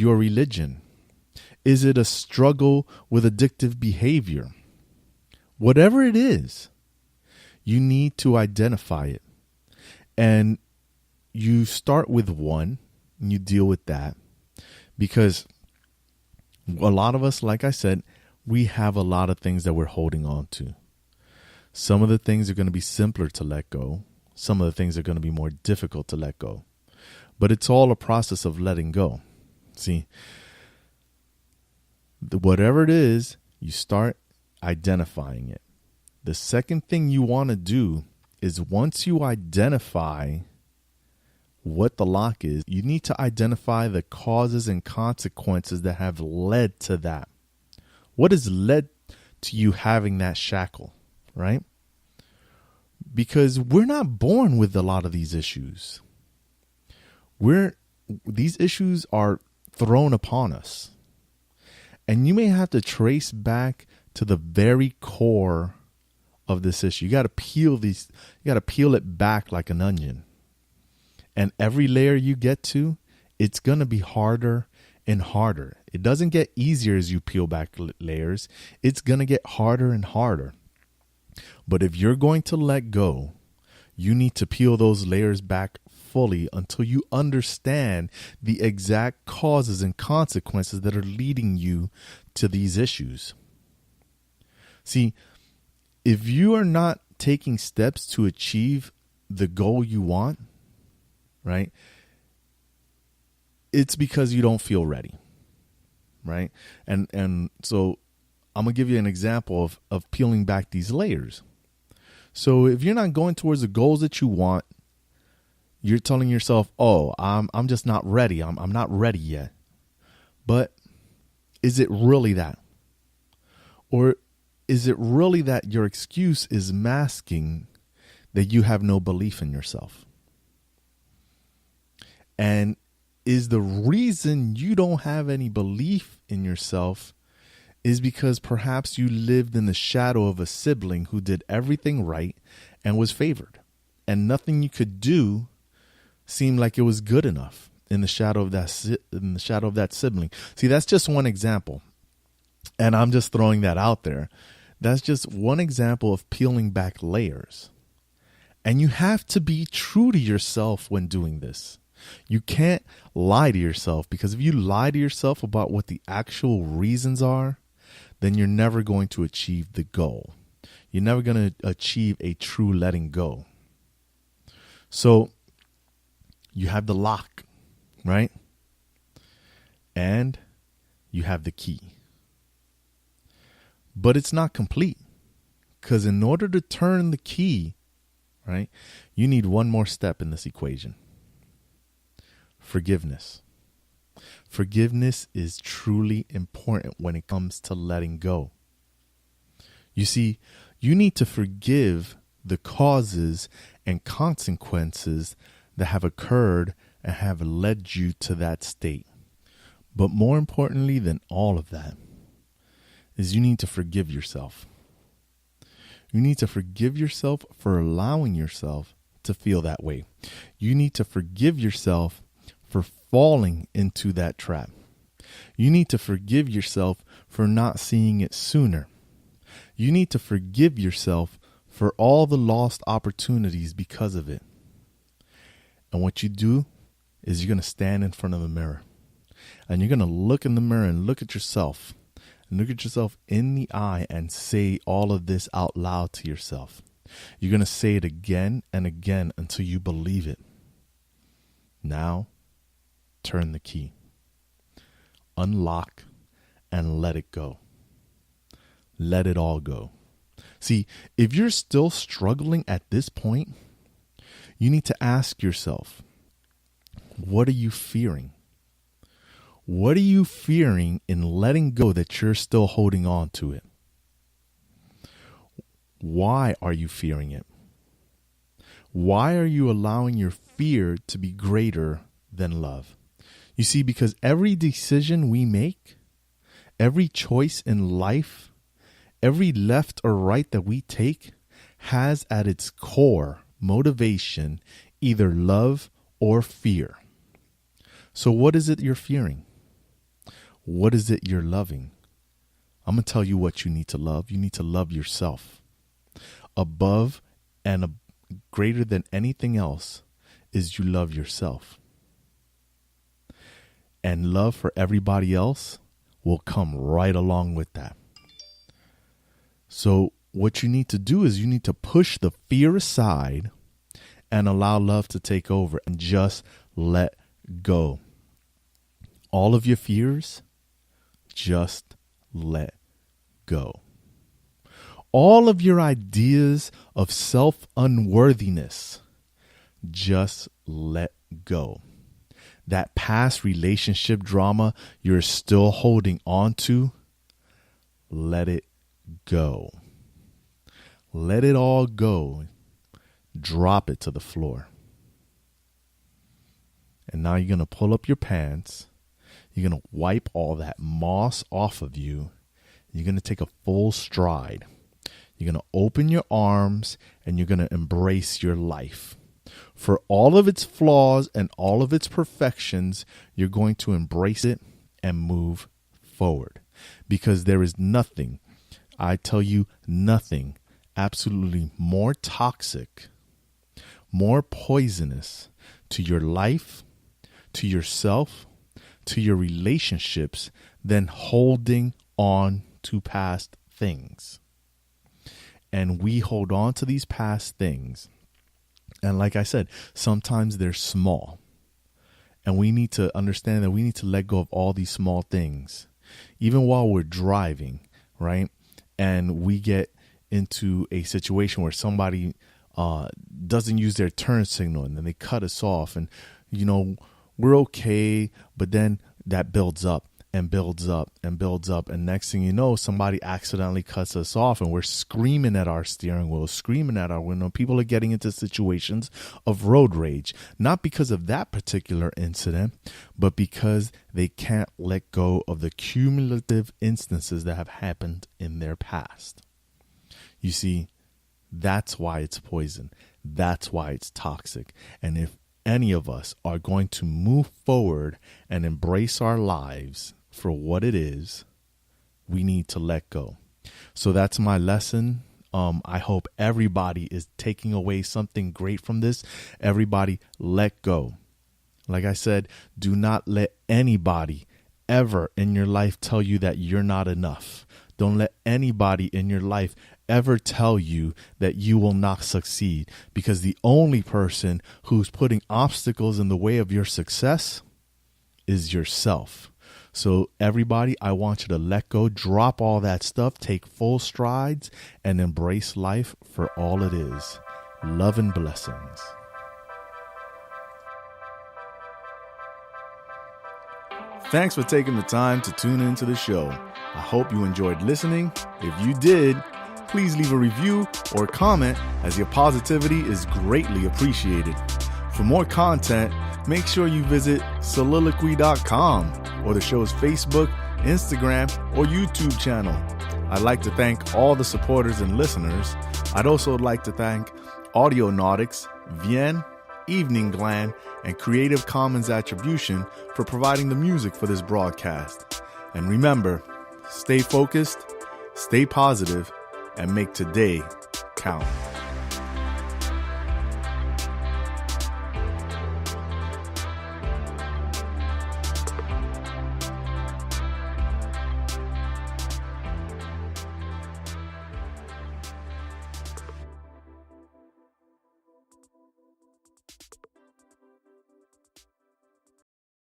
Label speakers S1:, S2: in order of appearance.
S1: your religion? Is it a struggle with addictive behavior? Whatever it is, you need to identify it. And you start with one and you deal with that, because a lot of us, like I said, we have a lot of things that we're holding on to. Some of the things are going to be simpler to let go. Some of the things are going to be more difficult to let go. But it's all a process of letting go. See, whatever it is, you start identifying it. The second thing you want to do is, once you identify what the lock is, you need to identify the causes and consequences that have led to that. What has led to you having that shackle, right? Because we're not born with a lot of these issues. These issues are thrown upon us. And you may have to trace back to the very core of this issue. You got to peel it back like an onion. And every layer you get to, it's going to be harder and harder. It doesn't get easier as you peel back layers. It's going to get harder and harder. But if you're going to let go, you need to peel those layers back fully until you understand the exact causes and consequences that are leading you to these issues. See, if you are not taking steps to achieve the goal you want, right, it's because you don't feel ready, right? And so I'm going to give you an example of peeling back these layers. So if you're not going towards the goals that you want, you're telling yourself, oh, I'm just not ready. I'm not ready yet. But is it really that? Or is it really that your excuse is masking that you have no belief in yourself? And is the reason you don't have any belief in yourself is because perhaps you lived in the shadow of a sibling who did everything right and was favored, and nothing you could do seemed like it was good enough in the shadow of that sibling. See, that's just one example, and I'm just throwing that out there. That's just one example of peeling back layers. And you have to be true to yourself when doing this. You can't lie to yourself, because if you lie to yourself about what the actual reasons are, then you're never going to achieve the goal. You're never going to achieve a true letting go. So you have the lock, right? And you have the key. But it's not complete, because in order to turn the key, right, you need one more step in this equation. Forgiveness. Forgiveness is truly important when it comes to letting go. You see, you need to forgive the causes and consequences that have occurred and have led you to that state. But more importantly than all of that is you need to forgive yourself. You need to forgive yourself for allowing yourself to feel that way. You need to forgive yourself for falling into that trap. You need to forgive yourself for not seeing it sooner. You need to forgive yourself for all the lost opportunities because of it. And what you do is you're going to stand in front of the mirror, and you're going to look in the mirror and look at yourself and look at yourself in the eye and say all of this out loud to yourself. You're going to say it again and again until you believe it. Now, turn the key, unlock, and let it go. Let it all go. See, if you're still struggling at this point, you need to ask yourself, what are you fearing? What are you fearing in letting go that you're still holding on to it? Why are you fearing it? Why are you allowing your fear to be greater than love? You see, because every decision we make, every choice in life, every left or right that we take has at its core motivation either love or fear. So what is it you're fearing? What is it you're loving? I'm going to tell you what you need to love. You need to love yourself. Above and greater than anything else is you love yourself. And love for everybody else will come right along with that. So what you need to do is you need to push the fear aside and allow love to take over and just let go. All of your fears, just let go. All of your ideas of self-unworthiness, just let go. That past relationship drama you're still holding on to, let it go. Let it all go. Drop it to the floor. And now you're going to pull up your pants. You're going to wipe all that moss off of you. You're going to take a full stride. You're going to open your arms and you're going to embrace your life. For all of its flaws and all of its perfections, you're going to embrace it and move forward. Because there is nothing, I tell you, nothing absolutely more toxic, more poisonous to your life, to yourself, to your relationships than holding on to past things. And we hold on to these past things. And like I said, sometimes they're small. And we need to understand that we need to let go of all these small things. Even while we're driving, right? And we get into a situation where somebody doesn't use their turn signal and then they cut us off. And, you know, we're okay. But then that builds up and builds up and builds up. And next thing you know, somebody accidentally cuts us off and we're screaming at our steering wheel, screaming at our window. People are getting into situations of road rage, not because of that particular incident, but because they can't let go of the cumulative instances that have happened in their past. You see, that's why it's poison. That's why it's toxic. And if any of us are going to move forward and embrace our lives for what it is, we need to let go. So that's my lesson. I hope everybody is taking away something great from this. Everybody let go. Like I said, do not let anybody ever in your life tell you that you're not enough. Don't let anybody in your life ever tell you that you will not succeed, because the only person who's putting obstacles in the way of your success is yourself. So everybody, I want you to let go, drop all that stuff, take full strides, and embrace life for all it is. Love and blessings. Thanks for taking the time to tune into the show. I hope you enjoyed listening. If you did, please leave a review or comment, as your positivity is greatly appreciated. For more content, make sure you visit soliloquy.com or the show's Facebook, Instagram, or YouTube channel. I'd like to thank all the supporters and listeners. I'd also like to thank Audionautics, Vienne, Evening Gland, and Creative Commons Attribution for providing the music for this broadcast. And remember, stay focused, stay positive, and make today count.